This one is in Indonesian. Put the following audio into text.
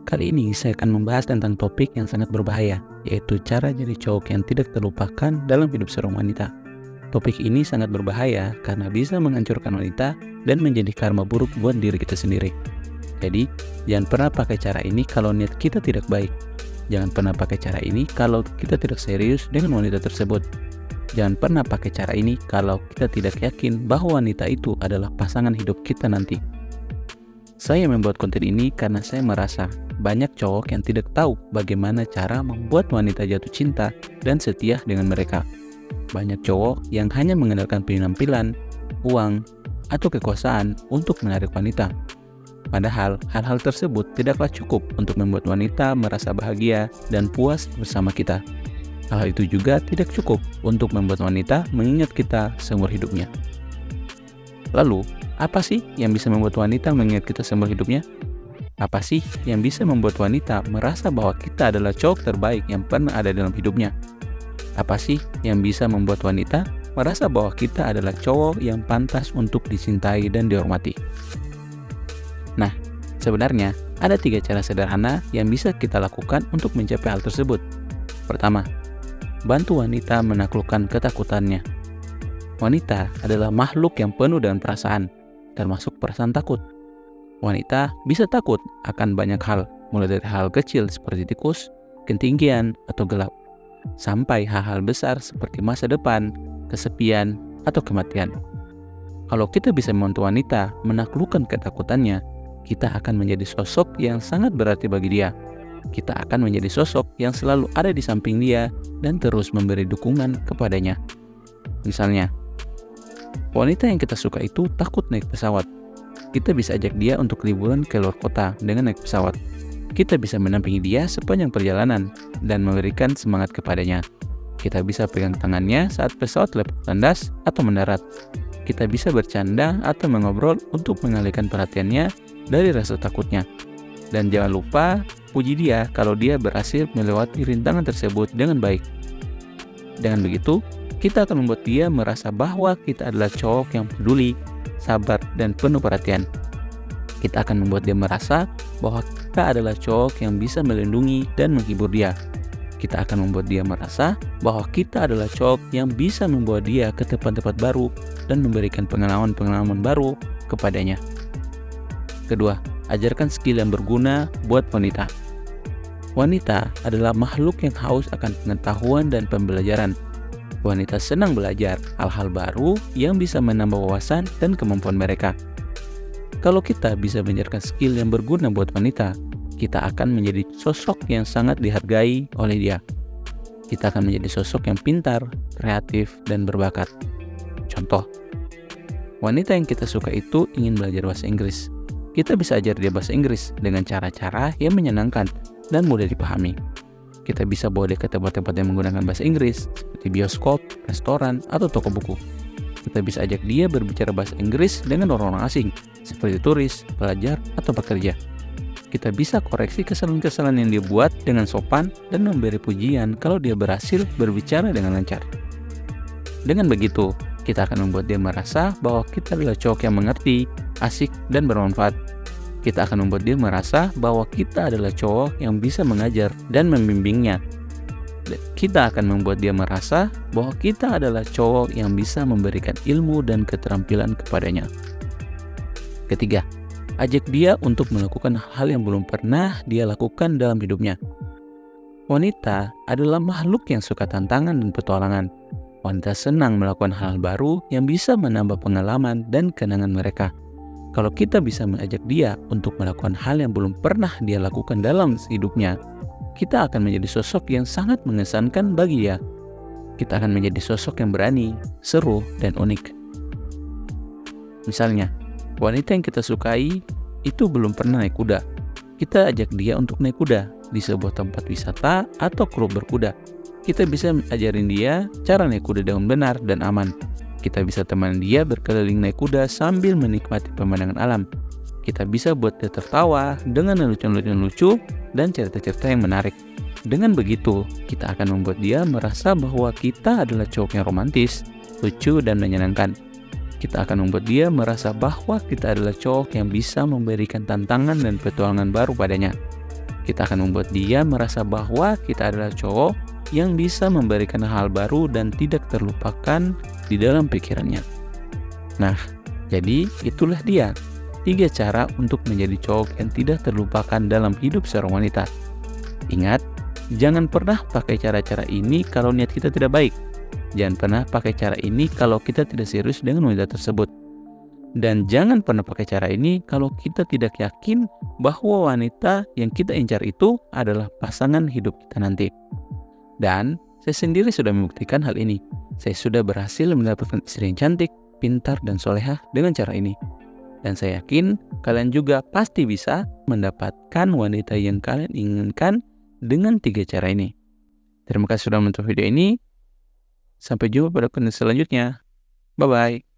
Kali ini saya akan membahas tentang topik yang sangat berbahaya, yaitu cara jadi cowok yang tidak terlupakan dalam hidup seorang wanita. Topik ini sangat berbahaya karena bisa menghancurkan wanita dan menjadi karma buruk buat diri kita sendiri. Jadi, jangan pernah pakai cara ini kalau niat kita tidak baik. Jangan pernah pakai cara ini kalau kita tidak serius dengan wanita tersebut. Jangan pernah pakai cara ini kalau kita tidak yakin bahwa wanita itu adalah pasangan hidup kita nanti. Saya membuat konten ini karena saya merasa banyak cowok yang tidak tahu bagaimana cara membuat wanita jatuh cinta dan setia dengan mereka. Banyak cowok yang hanya mengandalkan penampilan, uang, atau kekuasaan untuk menarik wanita. Padahal hal-hal tersebut tidaklah cukup untuk membuat wanita merasa bahagia dan puas bersama kita. Hal itu juga tidak cukup untuk membuat wanita mengingat kita seumur hidupnya. Lalu, apa sih yang bisa membuat wanita mengingat kita seumur hidupnya? Apa sih yang bisa membuat wanita merasa bahwa kita adalah cowok terbaik yang pernah ada dalam hidupnya? Apa sih yang bisa membuat wanita merasa bahwa kita adalah cowok yang pantas untuk dicintai dan dihormati? Nah, sebenarnya ada 3 cara sederhana yang bisa kita lakukan untuk mencapai hal tersebut. Pertama, bantu wanita menaklukkan ketakutannya. Wanita adalah makhluk yang penuh dengan perasaan, termasuk perasaan takut. Wanita bisa takut akan banyak hal, mulai dari hal kecil seperti tikus, ketinggian, atau gelap, sampai hal-hal besar seperti masa depan, kesepian, atau kematian. Kalau kita bisa membantu wanita menaklukkan ketakutannya, kita akan menjadi sosok yang sangat berarti bagi dia. Kita akan menjadi sosok yang selalu ada di samping dia dan terus memberi dukungan kepadanya. Misalnya, wanita yang kita suka itu takut naik pesawat. Kita bisa ajak dia untuk liburan ke luar kota dengan naik pesawat. Kita bisa menampingi dia sepanjang perjalanan dan memberikan semangat kepadanya. Kita bisa pegang tangannya saat pesawat lepas landas atau mendarat. Kita bisa bercanda atau mengobrol untuk mengalihkan perhatiannya dari rasa takutnya. Dan jangan lupa puji dia kalau dia berhasil melewati rintangan tersebut dengan baik. Dengan begitu, kita akan membuat dia merasa bahwa kita adalah cowok yang peduli, sabar, dan penuh perhatian. Kita akan membuat dia merasa bahwa kita adalah cowok yang bisa melindungi dan menghibur dia. Kita akan membuat dia merasa bahwa kita adalah cowok yang bisa membawa dia ke tempat-tempat baru dan memberikan pengalaman-pengalaman baru kepadanya. Kedua, ajarkan skill yang berguna buat wanita. Wanita adalah makhluk yang haus akan pengetahuan dan pembelajaran. Wanita senang belajar hal-hal baru yang bisa menambah wawasan dan kemampuan mereka. Kalau kita bisa mengajarkan skill yang berguna buat wanita, kita akan menjadi sosok yang sangat dihargai oleh dia. Kita akan menjadi sosok yang pintar, kreatif, dan berbakat. Contoh, wanita yang kita suka itu ingin belajar bahasa Inggris. Kita bisa ajar dia bahasa Inggris dengan cara-cara yang menyenangkan dan mudah dipahami. Kita bisa bawa dia ke tempat-tempat yang menggunakan bahasa Inggris, seperti bioskop, restoran, atau toko buku. Kita bisa ajak dia berbicara bahasa Inggris dengan orang-orang asing, seperti turis, pelajar, atau pekerja. Kita bisa koreksi kesalahan-kesalahan yang dia buat dengan sopan dan memberi pujian kalau dia berhasil berbicara dengan lancar. Dengan begitu, kita akan membuat dia merasa bahwa kita adalah cowok yang mengerti, asik, dan bermanfaat. Kita akan membuat dia merasa bahwa kita adalah cowok yang bisa mengajar dan membimbingnya. Kita akan membuat dia merasa bahwa kita adalah cowok yang bisa memberikan ilmu dan keterampilan kepadanya. Ketiga, ajak dia untuk melakukan hal yang belum pernah dia lakukan dalam hidupnya. Wanita adalah makhluk yang suka tantangan dan petualangan. Wanita senang melakukan hal baru yang bisa menambah pengalaman dan kenangan mereka. Kalau kita bisa mengajak dia untuk melakukan hal yang belum pernah dia lakukan dalam hidupnya, kita akan menjadi sosok yang sangat mengesankan bagi dia. Kita akan menjadi sosok yang berani, seru, dan unik. Misalnya, wanita yang kita sukai itu belum pernah naik kuda. Kita ajak dia untuk naik kuda di sebuah tempat wisata atau klub berkuda. Kita bisa ajarin dia cara naik kuda dengan benar dan aman. Kita bisa teman dia berkeliling naik kuda sambil menikmati pemandangan alam. Kita bisa buat dia tertawa dengan lelucon-lelucon lucu dan cerita-cerita yang menarik. Dengan begitu, kita akan membuat dia merasa bahwa kita adalah cowok yang romantis, lucu, dan menyenangkan. Kita akan membuat dia merasa bahwa kita adalah cowok yang bisa memberikan tantangan dan petualangan baru padanya. Kita akan membuat dia merasa bahwa kita adalah cowok yang bisa memberikan hal baru dan tidak terlupakan di dalam pikirannya. Nah, jadi itulah dia 3 cara untuk menjadi cowok yang tidak terlupakan dalam hidup seorang wanita. Ingat, jangan pernah pakai cara-cara ini kalau niat kita tidak baik. Jangan pernah pakai cara ini kalau kita tidak serius dengan wanita tersebut. Dan jangan pernah pakai cara ini kalau kita tidak yakin bahwa wanita yang kita incar itu adalah pasangan hidup kita nanti. Dan saya sendiri sudah membuktikan hal ini. Saya sudah berhasil mendapatkan istri yang cantik, pintar, dan solehah dengan cara ini. Dan saya yakin kalian juga pasti bisa mendapatkan wanita yang kalian inginkan dengan 3 cara ini. Terima kasih sudah menonton video ini. Sampai jumpa pada konten selanjutnya. Bye-bye.